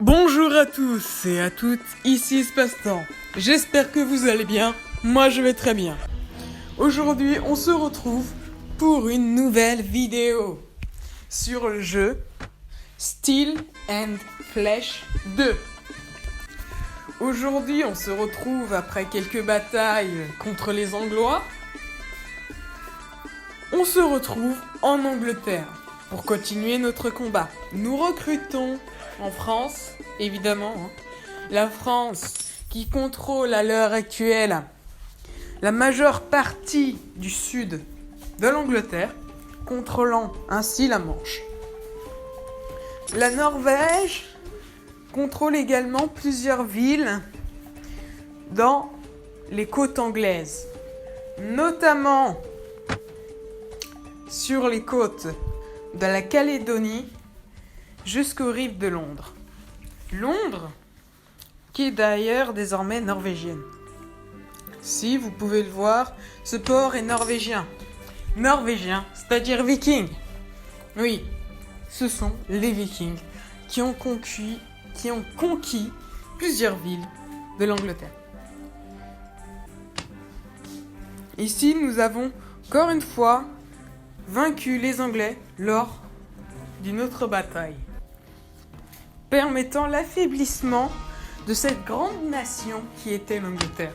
Bonjour à tous et à toutes, ici Espace-Temps. J'espère que vous allez bien, moi je vais très bien. Aujourd'hui, on se retrouve pour une nouvelle vidéo sur le jeu Steel and Flesh 2. Aujourd'hui, on se retrouve après quelques batailles contre les Anglois. On se retrouve en Angleterre pour continuer notre combat. Nous recrutons en France, évidemment, la France qui contrôle à l'heure actuelle la majeure partie du sud de l'Angleterre, contrôlant ainsi la Manche. La Norvège contrôle également plusieurs villes dans les côtes anglaises, notamment sur les côtes de la Calédonie jusqu'aux rives de Londres. Londres, qui est d'ailleurs désormais norvégienne. Si vous pouvez le voir, ce port est norvégien. Norvégien, c'est-à-dire viking. Oui, ce sont les vikings qui ont conquis plusieurs villes de l'Angleterre. Ici, nous avons encore une fois vaincu les Anglais lors d'une autre bataille, permettant l'affaiblissement de cette grande nation qui était l'Angleterre.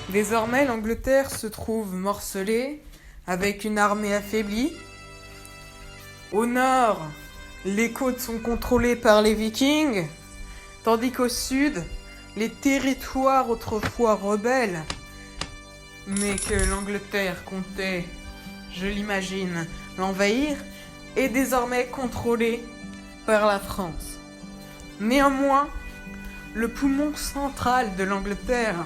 Désormais, l'Angleterre se trouve morcelée, avec une armée affaiblie. Au nord, les côtes sont contrôlées par les Vikings, tandis qu'au sud, les territoires autrefois rebelles, mais que l'Angleterre comptait, je l'imagine, l'envahir, est désormais contrôlé par la France. Néanmoins, le poumon central de l'Angleterre,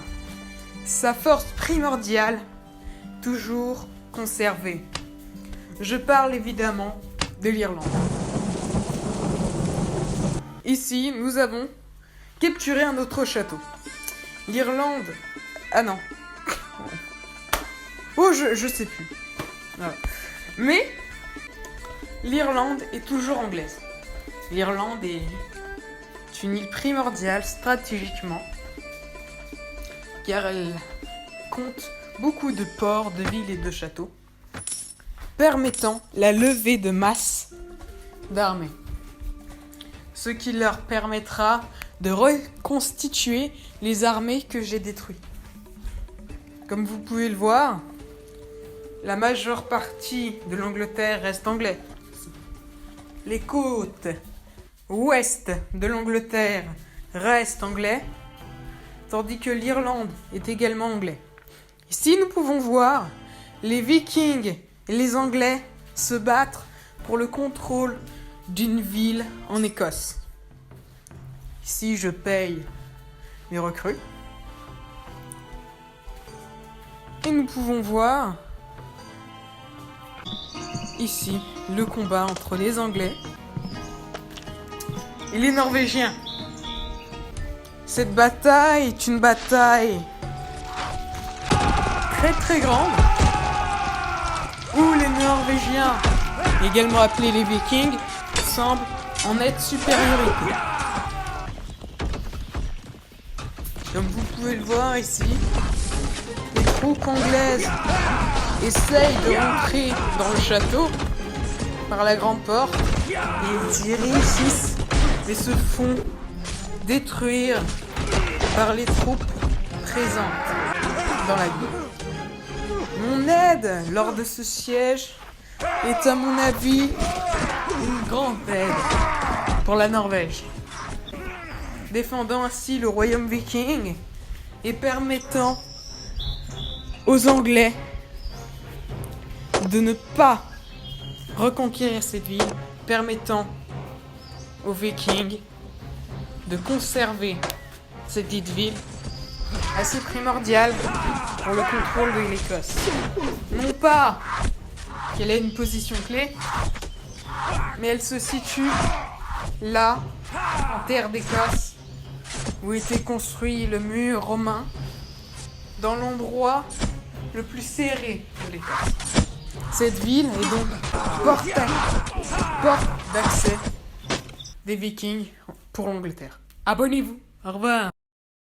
sa force primordiale, toujours conservée. Je parle évidemment de l'Irlande. Ici, nous avons capturé un autre château. L'Irlande... Ah non. Oh, je sais plus. Voilà. Mais l'Irlande est toujours anglaise. L'Irlande est une île primordiale stratégiquement, car elle compte beaucoup de ports, de villes et de châteaux, permettant la levée de masse d'armées. Ce qui leur permettra de reconstituer les armées que j'ai détruites. Comme vous pouvez le voir, la majeure partie de l'Angleterre reste anglaise. Les côtes ouest de l'Angleterre restent anglais, tandis que l'Irlande est également anglais. Ici, nous pouvons voir les Vikings et les Anglais se battre pour le contrôle d'une ville en Écosse. Ici, je paye mes recrues. Et nous pouvons voir ici le combat entre les Anglais et les Norvégiens. Cette bataille est une bataille très très grande où les Norvégiens, également appelés les Vikings, semblent en être supériorité. Comme vous pouvez le voir ici, les troupes anglaises essayent de rentrer dans le château par la grande porte et ils y réussissent, mais se font détruire par les troupes présentes dans la ville. Mon aide lors de ce siège est à mon avis une grande aide pour la Norvège, défendant ainsi le royaume viking et permettant aux Anglais de ne pas reconquérir cette ville, permettant aux Vikings de conserver cette dite ville assez primordiale pour le contrôle de l'Écosse. Non pas qu'elle ait une position clé, mais elle se situe là, en terre d'Écosse, où était construit le mur romain, dans l'endroit le plus serré de l'Écosse. Cette ville est donc porte d'accès des Vikings pour l'Angleterre. Abonnez-vous. Au revoir.